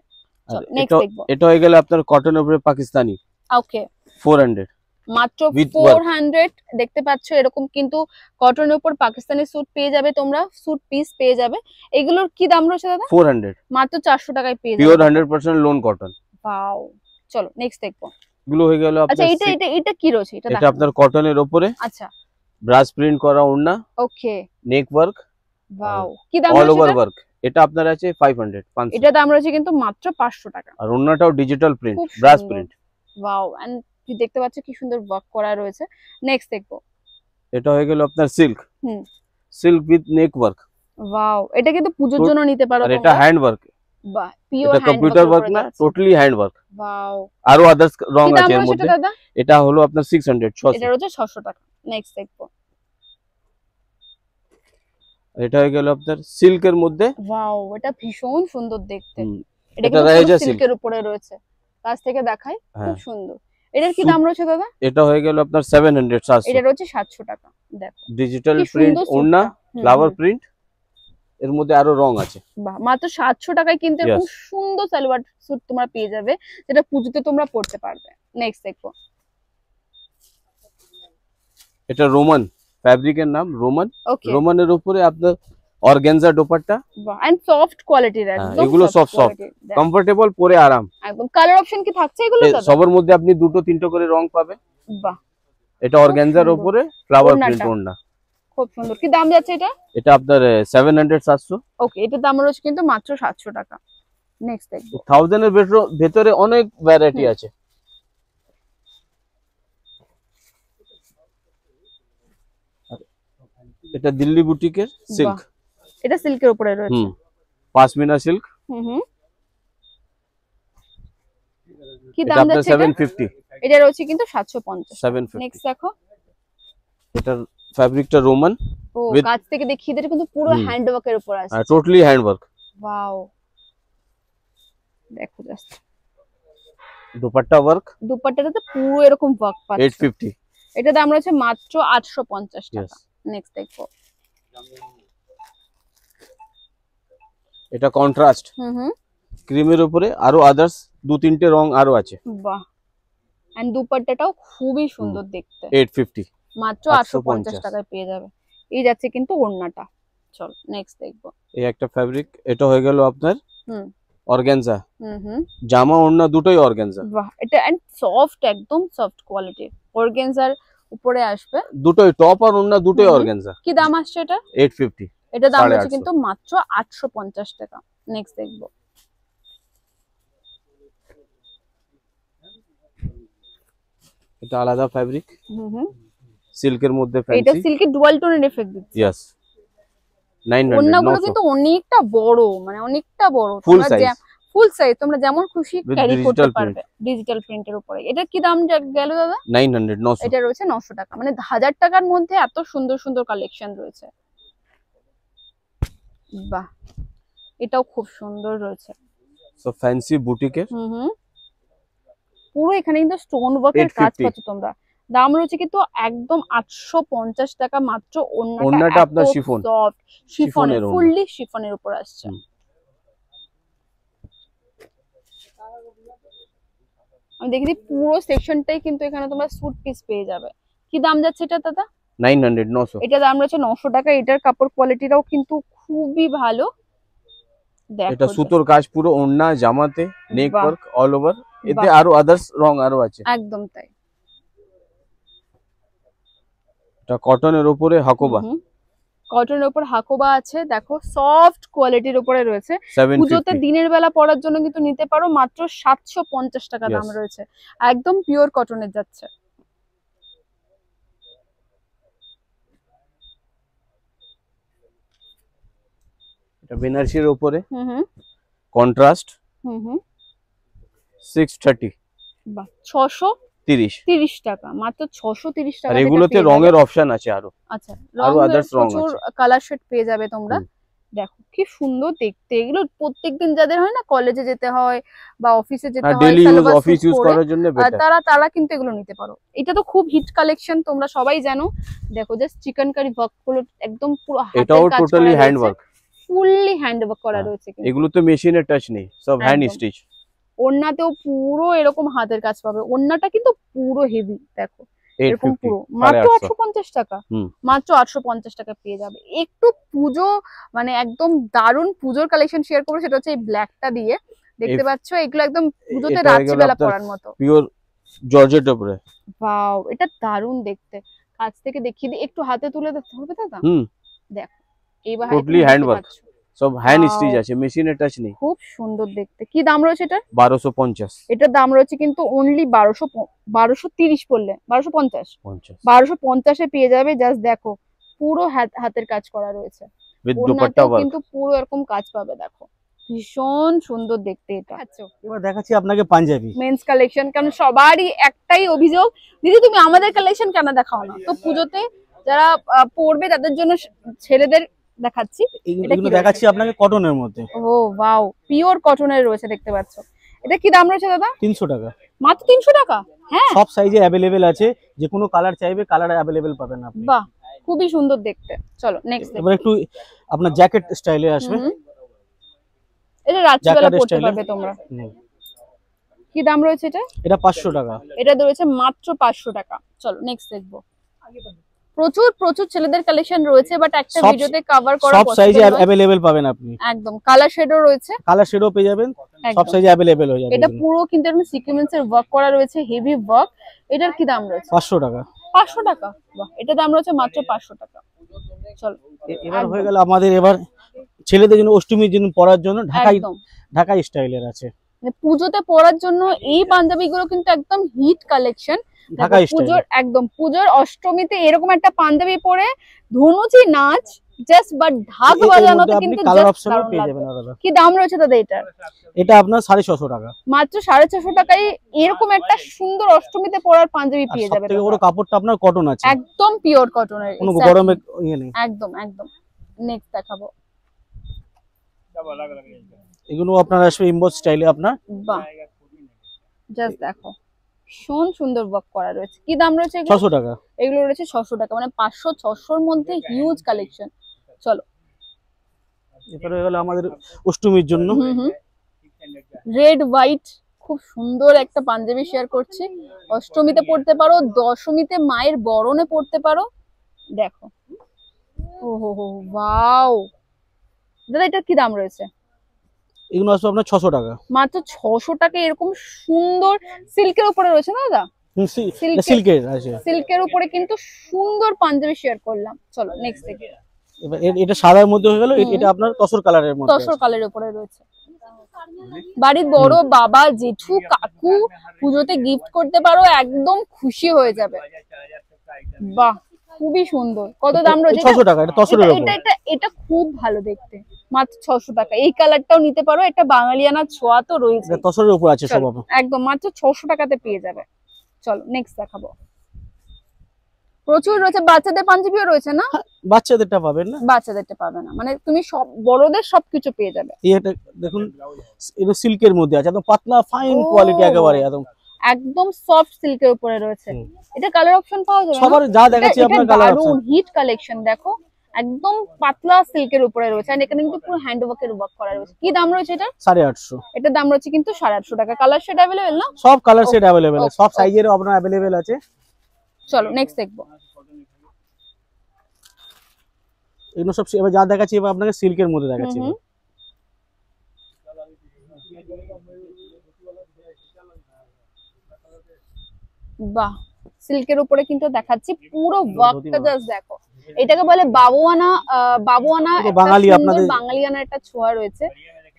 চলো নেক্সট দেখবো এটা হয়ে গেল আপনার কটনের উপরে পাকিস্তানি ওকে 400 মাত্র With 400 দেখতে পাচ্ছ এরকম কিন্তু কটনের উপর পাকিস্তানি স্যুট পেয়ে যাবে তোমরা স্যুট পিস পেয়ে যাবে এগুলোর কি দাম রয়েছে দাদা 400 মাত্র 400 টাকায় পেয়ে যাবে পিওর 100% লোন কটন ওয়াও চলো নেক্সট দেখবো গুলো হয়ে গেল আচ্ছা আপনার এটা এটা এটা কি রয়েছে এটা এটা আপনার কটনের উপরে আচ্ছা ব্রাশ প্রিন্ট করা ওড়না ওকে নেক ওয়ার্ক ওয়াও কি দাম অল ওভার রয়েছে ওয়ার্ক এটা আপনার আছে 500 এটা দাম রয়েছে কিন্তু মাত্র 500 টাকা আর ওড়নাটাও ডিজিটাল প্রিন্ট খুব ব্রাশ সুন্দর। প্রিন্ট ওয়াও এন্ড তুমি দেখতে পাচ্ছ কি সুন্দর ওয়ার্ক করা রয়েছে নেক্সট দেখবো এটা হয়ে গেল আপনার silk hmm silk with neck work wow এটা কিন্তু পূজোর জন্য নিতে পারো আর এটা হ্যান্ড ওয়ার্ক বাহ পিওর এটা কম্পিউটার ওয়ার্ক না টোটালি হ্যান্ড ওয়ার্ক ওয়াও আরো আদার্স রং কি দাম আছে এর রয়েছে মধ্যে দাদা এটা হলো আপনার 600 এটা রয়েছে 600 টাকা নেক্সট দেখবো এটা হয়ে গেল আপনার সিল্কের মধ্যে ওয়াও এটা ভীষণ সুন্দর দেখতে এটা এটা কিন্তু রাইজা সিল্কের উপরে রয়েছে কাছ থেকে দেখাই খুব হ্যাঁ। সুন্দর এটার কি দাম রয়েছে দাদা এটা হয়ে গেল আপনার 700 এটা 700 রয়েছে 700 টাকা দেখো ডিজিটাল কি প্রিন্ট সুন্দর ওড়না সুটটা। ফ্লাওয়ার প্রিন্ট এর মধ্যে আরো রং আছে বাহ মাত্র 700 টাকায় কিন্তু এরকম Yes. সুন্দর সালোয়ার স্যুট তোমরা পেয়ে যাবে যেটা পুজোতে তোমরা পরতে পারবে নেক্সট দেখো এটা রোমান ফ্যাব্রিকের নাম রোমান ওকে রোমানের উপরে আপনার অর্গানজা দোপাট্টা বাহ এন্ড সফট কোয়ালিটির একদম এগুলো soft, quality, দেখো, কমফোর্টেবল পরে আরাম একদম কালার অপশন কি থাকছে এগুলো দাদা সবার মধ্যে আপনি দুটো তিনটো করে রং পাবে বাহ এটা অর্গানজার সুন্দর। উপরে ফ্লাওয়ার ওড়নাটা। প্রিন্ট ওড়না খুব সুন্দর কি দাম যাচ্ছে এটা এটা আপনার 700 700 ওকে এটার দাম রয়েছে কিন্তু মাত্র 700 টাকা নেক্সট দেখবো 1000 এর ভেতরে অনেক ভ্যারাইটি আছে এটা দিল্লি বুটিকের সিল্ক এটা সিল্কের উপরে রয়েছে পাশমিনা সিল্ক হুম হুম কি এটা দাম আপনার যাচ্ছে এটা 750 এটা রয়েছে কিন্তু 750 750 নেক্সট দেখো এটার ফ্যাব্রিকটা রোমান ও With- কাছ থেকে দেখিয়ে এটা কিন্তু পুরো হুম। হ্যান্ড ওয়ার্কের উপর আছে আর টোটালি হ্যান্ড ওয়ার্ক ওয়াও দেখো জাস্ট দোপাট্টা ওয়ার্ক দুপাট্টাটাতে পুরো এরকম ওয়ার্ক পাচ্ছ 850 এটা দাম রয়েছে মাত্র 850 টাকা Yes. নেক্সট দেখো এটা কন্ট্রাস্ট হুম হুম ক্রিমের উপরে আরো আদার্স দু তিনটে রং আরো আছে বাহ এন্ড দুপাট্টাটাও খুবই সুন্দর দেখতে 850 মাত্র 850 850 টাকায় পেয়ে যাবে এই যাচ্ছে কিন্তু ওড়নাটা চল নেক্সট দেখবো এই একটা ফ্যাব্রিক এটা হয়ে গেল আপনার হুম অর্গানজা হুম হুম জামা ওড়না দুটোই অর্গানজা বাহ এটা এন্ড সফট একদম সফট কোয়ালিটির অর্গানজার উপরে আসবে দুটোই টপ আর ওড়না দুটোই হুম। অর্গানজা কি দাম আসছে এটা 850 এটা দাম রয়েছে 850 কিন্তু মাত্র 850 টাকা নেক্সট দেখবো এটা আলাদা ফ্যাব্রিক হুম হুম সিল্কের মধ্যে এটা ফ্যান্সি সিল্কের ডুয়াল টোনের এফেক্ট দিচ্ছে ইয়েস 900 ওড়নাগুলো 900 কিন্তু অনেকটা বড় মানে অনেকটা বড় ফুল সাইজ ফুল সাইজ তোমরা যেমন খুশি With ক্যারি করতে digital পারবে ডিজিটাল প্রিন্টের উপরে এটা কি দাম গেল দাদা 900 900 এটা রয়েছে 900 টাকা মানে 1000 টাকার মধ্যে এত সুন্দর সুন্দর কালেকশন রয়েছে বাহ এটাও খুব সুন্দর রয়েছে সো ফ্যান্সি বুটিকের হুম হুম পুরো এখানে কিন্তু স্টোন ওয়ার্কের কাজ 850 পাচ্ছ তোমরা দাম রয়েছে কিন্তু একদম 850 টাকা মাত্র ওড়নাটা আপনার শিফন সফট শিফনের শিফনের ওড়না। ফুললি শিফনের উপর আসছে হুম। আমি দেখি পুরো সেকশনটাই কিন্তু এখানে তোমরা স্যুট পিস পেয়ে যাবে কি দাম যাচ্ছে এটা দাদা 900 900 এটা দাম রয়েছে 900 টাকা এটার কাপড় কোয়ালিটিটাও কিন্তু খুবই ভালো দেখো এটা সুতোর কাজ পুরো ওড়না জামাতে নেক বাহ। ওয়ার্ক অল ওভার এতে বাহ। আরো আদার্স রং আরো আছে একদম তাই এটা কটনের উপরে হাকোবা, কটনের উপর হাকোবা আছে, দেখো সফট কোয়ালিটির উপরে রয়েছে। পুজোতে 750 দিনের বেলা পরার জন্য কিন্তু নিতে পারো, মাত্র 750 টাকা দাম Yes. রয়েছে, একদম পিওর কটনের যাচ্ছে। এটা বেনারসির উপরে হুম হুম কন্ট্রাস্ট হুম হুম 630 বাহ, 630 টাকা, মাত্র 630 টাকা। আর এগুলোতে রঙের অপশন আছে আরো। আচ্ছা, আরো রঙের others রং প্রচুর আছে। কালার শেড পেয়ে যাবে তোমরা। দেখো কি সুন্দর দেখতে, এগুলো প্রত্যেকদিন যাদের হয় না কলেজে যেতে হয় বা অফিসে যেতে আর হয়, daily use salwar office suit use পরে, করার জন্য বেটার। তারা কিন্তু এগুলো নিতে পারো। এটা তো খুব হিট কালেকশন, তোমরা সবাই জানো। দেখো জাস্ট চিকেন কারি ওয়ার্ক গুলো একদম পুরো হাতের এটাও কাজ টোটালি করা হ্যান্ড রয়েছে, ওয়ার্ক, ফুললি হ্যান্ড ওয়ার্ক করা রয়েছে কিন্তু। এগুলো তো মেশিনের টাচ নেই, সব হ্যান্ড একদম। স্টিচ। ওড়নাতেও পুরো এরকম হাতের কাজ পাবে, ওড়নাটা কিন্তু পুরো হেভি, দেখো এরকম 850 পুরো, মাত্র 850 850 টাকা, হুম। মাত্র 850 টাকা পেয়ে যাবে। একটু পুজো মানে একদম দারুণ পুজোর কালেকশন শেয়ার করবো, সেটা হচ্ছে এই ব্ল্যাকটা দিয়ে, দেখতে পাচ্ছ এগুলো একদম পুজোতে এটা রাত্রিবেলা আপনার পরার মতো। পিওর জর্জেট উপরে। ওয়াও, এটা দারুণ দেখতে। কাছ থেকে দেখিয়ে দিই, একটু হাতে তুলে ধরবে দাদা? হুম, দেখো এইবার টোটালি হ্যান্ড ওয়ার্ক, সব হ্যান্ড স্টিচ আছে, মেশিনের টাচ নেই। খুব সুন্দর দেখতে। কি দাম রয়েছে এটা? 1250 এটার দাম রয়েছে কিন্তু অনলি 1230 পড়লে 1250, 50 1250 এ পেয়ে যাবে। জাস্ট দেখো পুরো হাতের কাজ করা রয়েছে, উইথ দুপাট্টা ওড়নাতেও ওয়ার্ক। কিন্তু পুরো এরকম কাজ পাবে, দেখো ভীষণ সুন্দর দেখতে এটা। এবার দেখাচ্ছি আপনাকে পাঞ্জাবি। মেন্স কালেকশন, কারণ সবারই একটাই অভিযোগ, দিদি তুমি আমাদের কালেকশন কেন দেখাও না? তো পুজোতে যারা পরবে তাদের জন্য ছেলেদের দেখাচ্ছি। এটা কি এগুলো দেখাচ্ছি আপনাকে কটনের মধ্যে। ও ওয়াও, পিওর কটনের রয়েছে, দেখতে পাচ্ছ। এটা কি দাম রয়েছে দাদা? 300 টাকা, মাত্র 300 টাকা। হ্যাঁ, সব সাইজে অ্যাভেলেবেল আছে, যে কোনো কালার চাইবে কালার অ্যাভেলেবেল পাবেন আপনি। বাহ, খুবই সুন্দর দেখতে। চলো নেক্সট। এবার একটু আপনার জ্যাকেট স্টাইলে আসবে। এটা রাত্রিবেলা জ্যাকেট পরতে স্টাইলে। পারবে তোমরা। কি দাম রয়েছে এটা? এটা 500 টাকা। এটা রয়েছে মাত্র 500 টাকা। চলো নেক্সট দেখবো। প্রচুর ছেলেদের কালেকশন রয়েছে, বাট একটা সব- ভিডিওতে কভার করা সব সাইজে possible নয়। অ্যাভেলেবেল পাবেন আপনি। একদম কালার শেডও রয়েছে, কালার শেডও পেয়ে যাবেন, সব একদম। সাইজে অ্যাভেলেবেল হয়ে যাবে। এটা পুরো কিন্তু এরকম সিকোয়েন্সের ওয়ার্ক করা রয়েছে, হেভি ওয়ার্ক। এটার কি দাম রয়েছে? 500 টাকা। 500 টাকা। বাহ, এটা দাম রয়েছে মাত্র 500 টাকা। চলো এবার হয়ে গেল আমাদের এবার ছেলেদের জন্য অষ্টমীর জন্য পরার জন্য একদম ঢাকাই স্টাইলের আছে। মানে পুজোতে পরার জন্য এই পাঞ্জাবিগুলো কিন্তু একদম হিট কালেকশন। ঢাকাই স্টাইল। পুজোর একদম পুজোর অষ্টমীতে এরকম একটা পাঞ্জাবি পরে ধনুচি নাচ জাস্ট বাট ঢাক বাজানোতে আপনি কিন্তু কালার just অপশনও দারুণ পেয়ে লাগবে। যাবেন আলাদা। কি দাম রয়েছে দাদা এটার? এটা আপনার 650 টাকা। মাত্র 650 টাকায় এরকম একটা সুন্দর অষ্টমীতে পরার পাঞ্জাবি আর পেয়ে যাবে সবথেকে বড় তোমরা। কাপড়টা আপনার কটন আছে, একদম পিওর কটনের, কোনো গরমে ইয়ে নেই। একদম একদম। নেক্সট দেখাবো। এগুলো আপনার আসবে ইমবোস স্টাইলে আপনার। বাহ, জাস্ট দেখো ভীষণ সুন্দর ওয়ার্ক করা রয়েছে। কি দাম রয়েছে এগুলো? 600 টাকা। এগুলো রয়েছে 600 টাকা, মানে 500-600 মধ্যে হিউজ কালেকশন। চলো এরপরে হয়ে গেল আমাদের অষ্টমীর জন্য। রেড হোয়াইট খুব সুন্দর একটা পাঞ্জাবি শেয়ার করছি। অষ্টমীতে পড়তে পারো, দশমীতে মায়ের বরণে পড়তে পারো। দেখো ও হো হো, ওয়াও দাদা, এটা কি দাম রয়েছে? এগুলো আসবে আপনার 600 টাকা। মাত্র 600 টাকা। এরকম সুন্দর সিল্কের উপরে রয়েছে না দাদা? সিল্কের আছে। সিল্কের উপরে কিন্তু সুন্দর পাঞ্জাবি শেয়ার করলাম। চলো নেক্সট দেখি। এবার এটা সাদার মধ্যে হয়ে গেল, এটা আপনার তসর কালারের মধ্যে তসর আছে। কালের উপরে রয়েছে। বাড়ির বড় বাবা জেঠু কাকু পুজোতে গিফট করতে পারো, একদম খুশি হয়ে যাবে। বাহ, খুবই সুন্দর। কত দাম রয়েছে? 600 টাকা। এটা তসরের উপর। এটা খুব ভালো দেখতে, মাত্র 600 টাকা। এই কালারটাও নিতে পারো, একটা বাঙালিয়ানা ছোঁয়া তো রয়েছে। এটা তসরের উপর আছে সব চলো, আপনার। একদম মাত্র 600 টাকাতে পেয়ে যাবে। চলো নেক্সট দেখাবো। প্রচুর রয়েছে, বাচ্চাদের পাঞ্জাবিও রয়েছে না? বাচ্চাদেরটা পাবেন না, বাচ্চাদেরটা পাবে না, মানে তুমি সব বড়দের সবকিছু পেয়ে যাবে। এটা দেখুন, এটা সিল্কের মধ্যে আছে, একদম পাতলা ফাইন ও। কোয়ালিটি, একেবারে একদম সফট সিল্কের উপরে রয়েছে। এটা কালার অপশন পাওয়া যাবে না? সবার যা দেখাচ্ছি আপনার কালার অপশন। হিট কালেকশন দেখো, একদম পাতলা সিল্কের উপরে রয়েছে, আর এখানে কিন্তু পুরো হ্যান্ড ওয়ার্কের ওয়ার্ক করা রয়েছে। কি দাম রয়েছে এটা? 850। এটার দাম রয়েছে কিন্তু 850 টাকা। কালার শেড अवेलेबल না? সব কালার সেট अवेलेबल আছে, Okay, সব okay. সাইজের আপনার अवेलेबल আছে। চলো নেক্সট দেখবো। এগুলো সব এবার যা দেখাচ্ছি এবার আপনাকে সিল্কের মধ্যে দেখাচ্ছি। বাহ, সিল্কের উপরে কিন্তু দেখাচ্ছি, পুরো ওয়ার্কটা জাস্ট দেখো। এটাকে বলে বাবুয়ানা, বাবুয়ানা পুরো একটা বাঙালি সুন্দর আপনাদের। বাঙালিয়ানা একটা ছোঁয়া রয়েছে,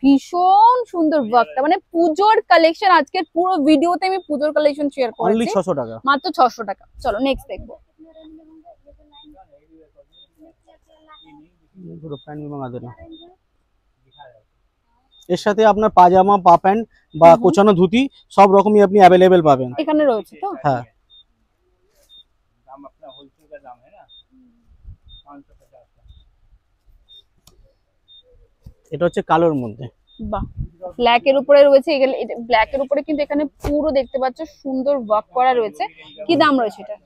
ভীষণ সুন্দর ওয়ার্কটা, মানে পুজোর কালেকশন। আজকের পুরো ভিডিওতে আমি পুজোর কালেকশন শেয়ার অনলি করেছি, 600 টাকা। মাত্র 600 টাকা। চলো নেক্সট দেখবো। পুরো প্যান্ট এবং আদেনা। এর সাথে আপনার পাজামা, পা প্যান্ট বা কোচানো ধুতি সব রকমই আপনি অ্যাভেলেবেল পাবেন। এখানে রয়েছে তো? হ্যাঁ, এটা হচ্ছে কালোর মধ্যে। বাহ, ব্ল্যাক এর উপরে রয়েছে, ব্ল্যাক এর উপরে কিন্তু এখানে পুরো দেখতে পাচ্ছ সুন্দর ওয়ার্ক করা রয়েছে। কি দাম রয়েছে এটা?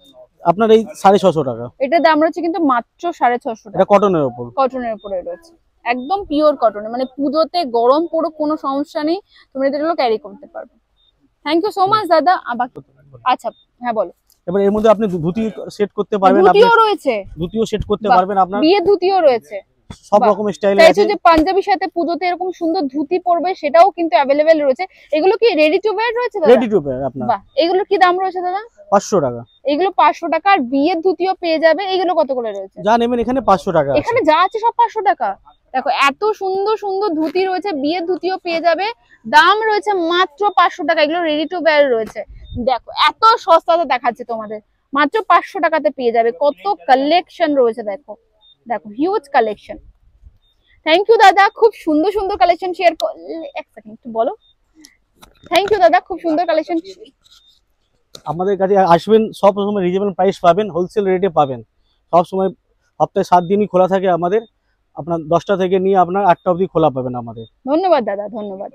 আপনার এই 650 টাকা। এটার দাম রয়েছে কিন্তু মাত্র 650 টাকা। এটা কটনের উপর। কটনের উপরে রয়েছে, একদম পিওর কটনের, মানে পুজোতে গরম পড়ো কোনো সমস্যা নেই, তুমি এগুলো ক্যারি করতে পারবে। থ্যাংক ইউ সো মাচ দাদা। আচ্ছা হ্যাঁ বলো। এবার এর মধ্যে আপনি ধুতি সেট করতে পারবেন, ধুতিও রয়েছে, ধুতিও সেট করতে বাহ, পারবেন আপনার। বিয়ে ধুতিও রয়েছে, সব বাহ। রকম স্টাইলে চাইছো আছে। যে পাঞ্জাবির সাথে পুজোতে এরকম সুন্দর ধুতি পরবে, সেটাও কিন্তু অ্যাভেলেবেল রয়েছে। এগুলো কি রেডি টু ওয়্যার রয়েছে দাদা? রেডি টু ওয়্যার আপনার। বাহ, এগুলো কি দাম রয়েছে দাদা? 500 টাকা। এগুলো 500 টাকা। আর বিয়ের ধুতিও পেয়ে যাবে। এগুলো কত করে রয়েছে? যা নেবেন এখানে 500 টাকা আছে। এখানে যা আছে সব 500 টাকা। দেখো এত সুন্দর সুন্দর ধুতি রয়েছে, বিয়ের ধুতিও পেয়ে যাবে, দাম রয়েছে মাত্র 500 টাকা। এগুলো রেডি টু ওয়্যার রয়েছে। দেখো এত সস্তাতে দেখাচ্ছে তোমাদের, মাত্র 500 টাকাতে পেয়ে যাবে। কত কালেকশন রয়েছে দেখো, দেখো হিউজ কালেকশন। থ্যাংক ইউ দাদা, খুব সুন্দর সুন্দর কালেকশন শেয়ার করলে। এক সেকেন্ড একটু বলো। থ্যাংক ইউ দাদা, খুব সুন্দর কালেকশন। আমাদের কাছে আসবেন, সব সময় রিজনেবল প্রাইস পাবেন, হোলসেল রেটে পাবেন। সব সময় সপ্তাহে 7 দিনই খোলা থাকে আমাদের। আপনার 10টা থেকে নিয়ে আপনার 8টা অবধি খোলা পাবেন আমাদের। ধন্যবাদ দাদা, ধন্যবাদ।